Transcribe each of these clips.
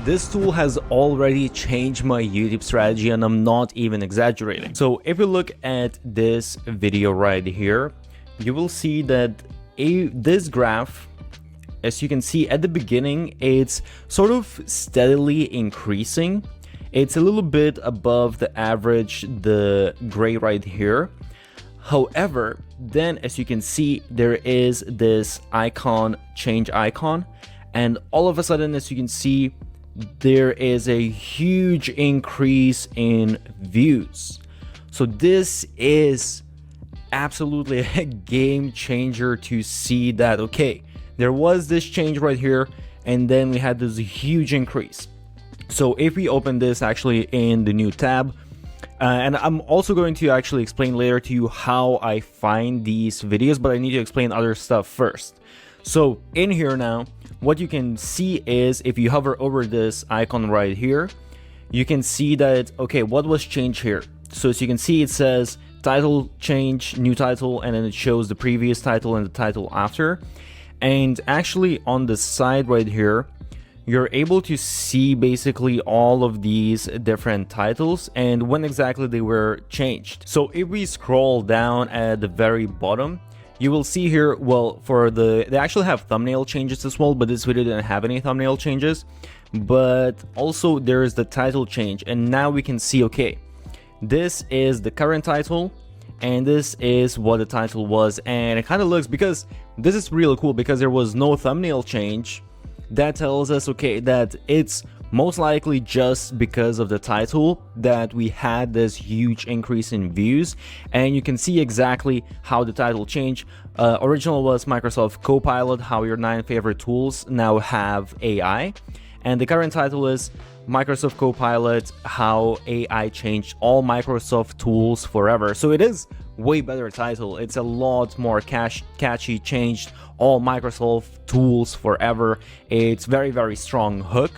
This tool has already changed my YouTube strategy, and I'm not even exaggerating. So if you look at this video right here, you will see that this graph, as you can see at the beginning, it's sort of steadily increasing. It's a little bit above the average, the gray right here. However, then as you can see, there is this icon, change icon, and all of a sudden, as you can see, there is a huge increase in views. So this is absolutely a game changer to see that, okay, there was this change right here, and then we had this huge increase. So if we open this actually in the new tab, and I'm also going to actually explain later to you how I find these videos, but I need to explain other stuff first. So in here now, what you can see is if you hover over this icon right here, you can see that, okay, what was changed here? So as you can see, it says title change, new title, and then it shows the previous title and the title after. And actually on the side right here, you're able to see basically all of these different titles and when exactly they were changed. So if we scroll down at the very bottom, you will see here, well, they actually have thumbnail changes as well, but this video didn't have any thumbnail changes. But also there is the title change, and now we can see, okay, this is the current title, and this is what the title was. And it kind of looks, because this is really cool, because there was no thumbnail change. That tells us, okay, that it's most likely just because of the title that we had this huge increase in views. And you can see exactly how the title changed. Original was Microsoft Copilot, how your 9 favorite tools now have AI. And the current title is Microsoft Copilot, how AI changed all Microsoft tools forever. So it is way better title. It's a lot more catchy, changed all Microsoft tools forever. It's very, very strong hook.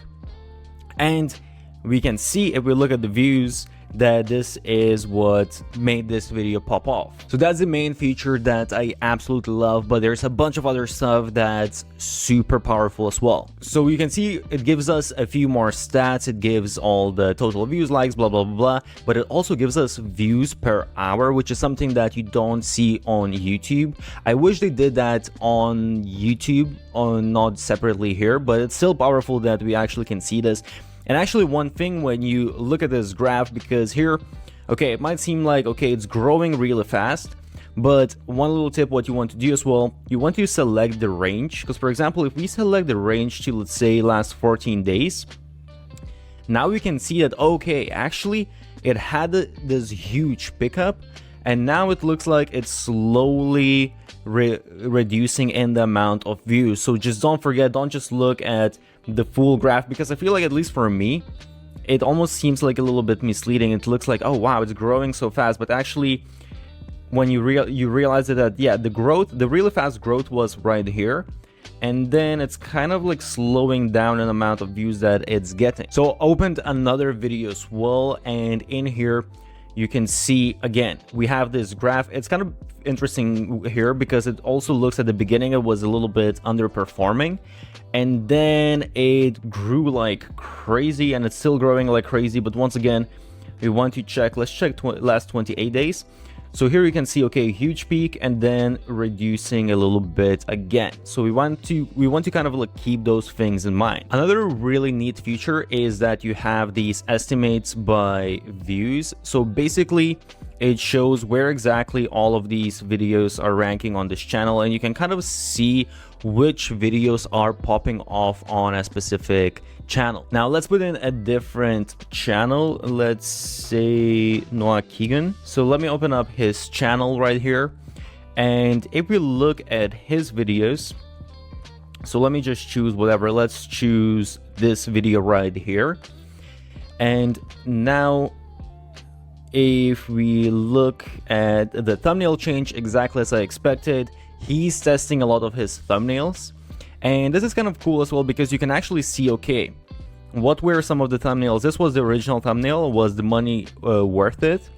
And we can see, if we look at the views, that this is what made this video pop off. So that's the main feature that I absolutely love, but there's a bunch of other stuff that's super powerful as well. So you can see it gives us a few more stats. It gives all the total views, likes, blah, blah, blah, blah, but it also gives us views per hour, which is something that you don't see on YouTube. I wish they did that on YouTube, not separately here, but it's still powerful that we actually can see this. And actually, one thing when you look at this graph, because here, okay, it might seem like, okay, it's growing really fast, but one little tip, what you want to do as well, you want to select the range. Because for example, if we select the range to, let's say, last 14 days, now we can see that, okay, actually it had this huge pickup, and now it looks like it's slowly reducing in the amount of views. So just don't forget, don't just look at the full graph, because I feel like, at least for me, it almost seems like a little bit misleading. It looks like, oh wow, it's growing so fast, but actually when you realize that, yeah, the really fast growth was right here, and then it's kind of like slowing down in the amount of views that it's getting. So I opened another video as well, and in here you can see, again, we have this graph. It's kind of interesting here because it also looks, at the beginning it was a little bit underperforming, and then it grew like crazy, and it's still growing like crazy. But once again, we want to check, let's check last 28 days. So here you can see, okay, huge peak and then reducing a little bit again. So we want to kind of like keep those things in mind. Another really neat feature is that you have these estimates by views. So basically it shows where exactly all of these videos are ranking on this channel, and you can kind of see which videos are popping off on a specific channel. Now let's put in a different channel. Let's say Noah Keegan. So let me open up his channel right here, and if we look at his videos, so let me just choose whatever. Let's choose this video right here. And now if we look at the thumbnail change, exactly as I expected, he's testing a lot of his thumbnails. And this is kind of cool as well, because you can actually see, okay, what were some of the thumbnails. This was the original thumbnail. Was the money worth it?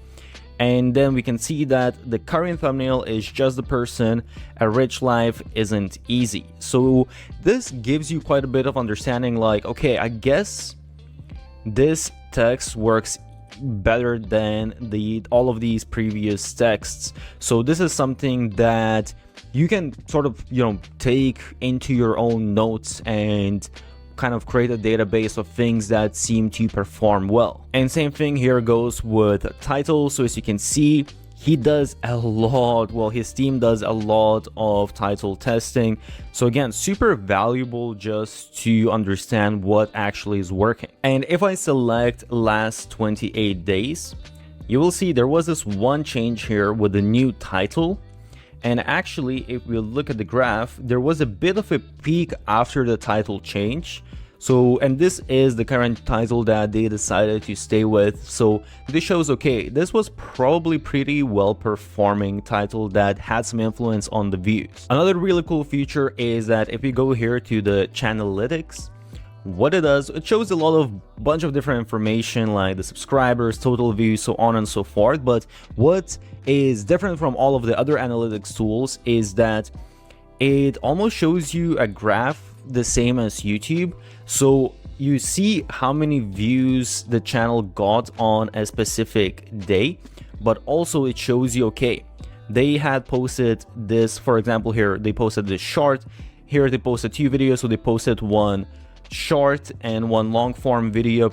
And then we can see that the current thumbnail is just the person, a rich life isn't easy. So this gives you quite a bit of understanding, like, okay, I guess this text works better than all of these previous texts. So this is something that you can sort of, take into your own notes and kind of create a database of things that seem to perform well. And same thing here goes with titles. So as you can see, he does a lot, well, his team does a lot of title testing. So again, super valuable just to understand what actually is working. And if I select last 28 days, you will see there was this one change here with the new title. And actually, if we look at the graph, there was a bit of a peak after the title change. So, and this is the current title that they decided to stay with. So this shows, okay, this was probably pretty well performing title that had some influence on the views. Another really cool feature is that if you go here to the channelytics, what it does, it shows a lot of bunch of different information like the subscribers, total views, so on and so forth. But what is different from all of the other analytics tools is that it almost shows you a graph the same as YouTube. So you see how many views the channel got on a specific day, but also it shows you, okay, they had posted this, for example, here they posted this short, here they posted 2 videos, so they posted one short and one long form video.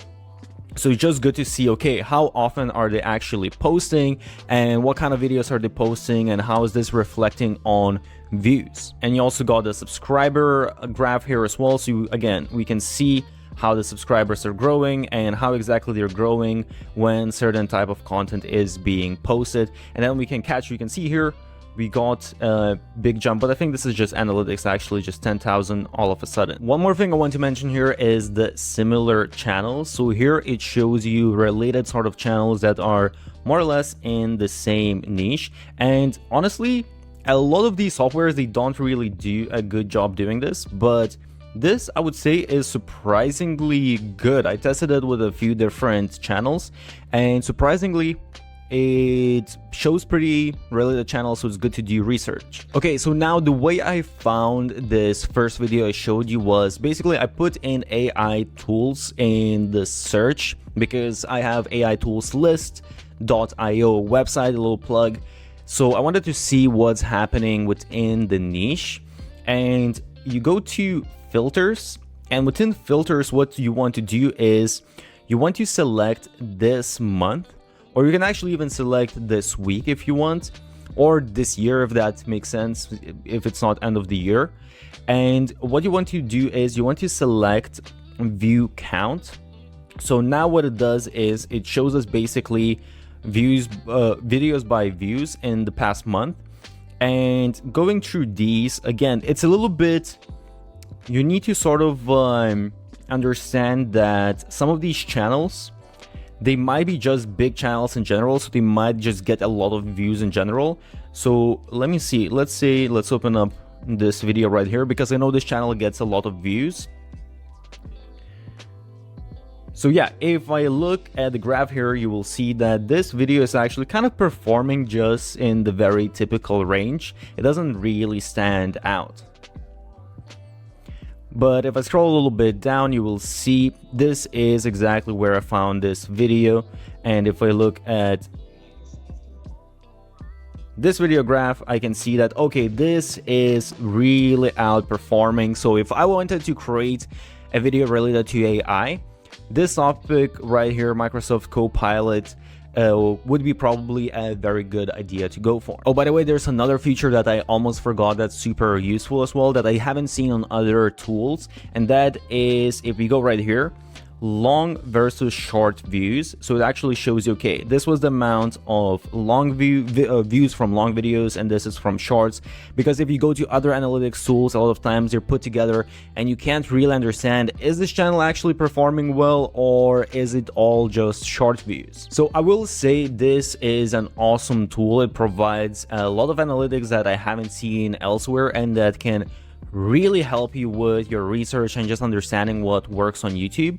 So it's just good to see, okay, how often are they actually posting and what kind of videos are they posting and how is this reflecting on views. And you also got the subscriber graph here as well. So again, we can see how the subscribers are growing and how exactly they're growing when certain type of content is being posted. And then we can you can see here, we got a big jump, but I think this is just analytics, actually just 10,000 all of a sudden. One more thing I want to mention here is the similar channels. So here it shows you related sort of channels that are more or less in the same niche. And honestly, a lot of these softwares, they don't really do a good job doing this, but this I would say is surprisingly good. I tested it with a few different channels and surprisingly, it shows pretty related channels, so it's good to do research. Okay, so now the way I found this first video I showed you was basically I put in AI tools in the search because I have AI tools list.io website, a little plug. So I wanted to see what's happening within the niche, and you go to filters, and within filters what you want to do is you want to select this month, or you can actually even select this week if you want, or this year if that makes sense, if it's not end of the year. And what you want to do is you want to select view count. So now what it does is it shows us basically views, videos by views in the past month. And going through these, again, it's a little bit, you need to sort of understand that some of these channels, they might be just big channels in general, so they might just get a lot of views in general. So let me see, let's open up this video right here because I know this channel gets a lot of views. So yeah, if I look at the graph here, you will see that this video is actually kind of performing just in the very typical range. It doesn't really stand out. But if I scroll a little bit down, you will see this is exactly where I found this video. And if I look at this video graph, I can see that, okay, this is really outperforming. So if I wanted to create a video related to AI, this topic right here, Microsoft Copilot, would be probably a very good idea to go for. Oh, by the way, there's another feature that I almost forgot that's super useful as well that I haven't seen on other tools, and that is if we go right here, long versus short views. So it actually shows you, okay, this was the amount of long views from long videos, and this is from shorts. Because if you go to other analytics tools, a lot of times they're put together and you can't really understand, is this channel actually performing well or is it all just short views? So I will say this is an awesome tool. It provides a lot of analytics that I haven't seen elsewhere and that can really help you with your research and just understanding what works on YouTube.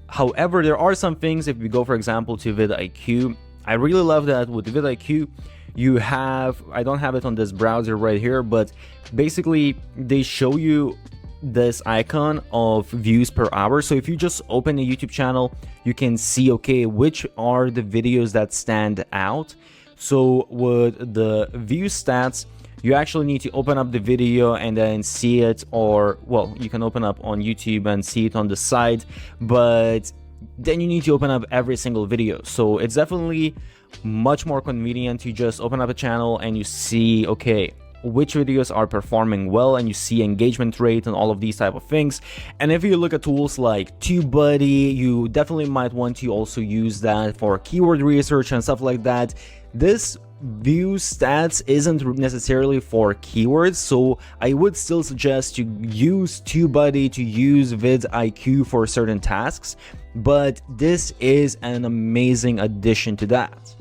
However, there are some things, if we go for example to VidIQ, I really love that with vidIQ you have, I don't have it on this browser right here, but basically they show you this icon of views per hour. So if you just open a YouTube channel, you can see, okay, which are the videos that stand out. So with the view stats, you actually need to open up the video and then see it, or well, you can open up on YouTube and see it on the side, but then you need to open up every single video. So it's definitely much more convenient to just open up a channel and you see, okay, which videos are performing well, and you see engagement rate and all of these type of things. And if you look at tools like TubeBuddy, you definitely might want to also use that for keyword research and stuff like that. This view stats isn't necessarily for keywords, so I would still suggest to use TubeBuddy, to use vidIQ for certain tasks, but this is an amazing addition to that.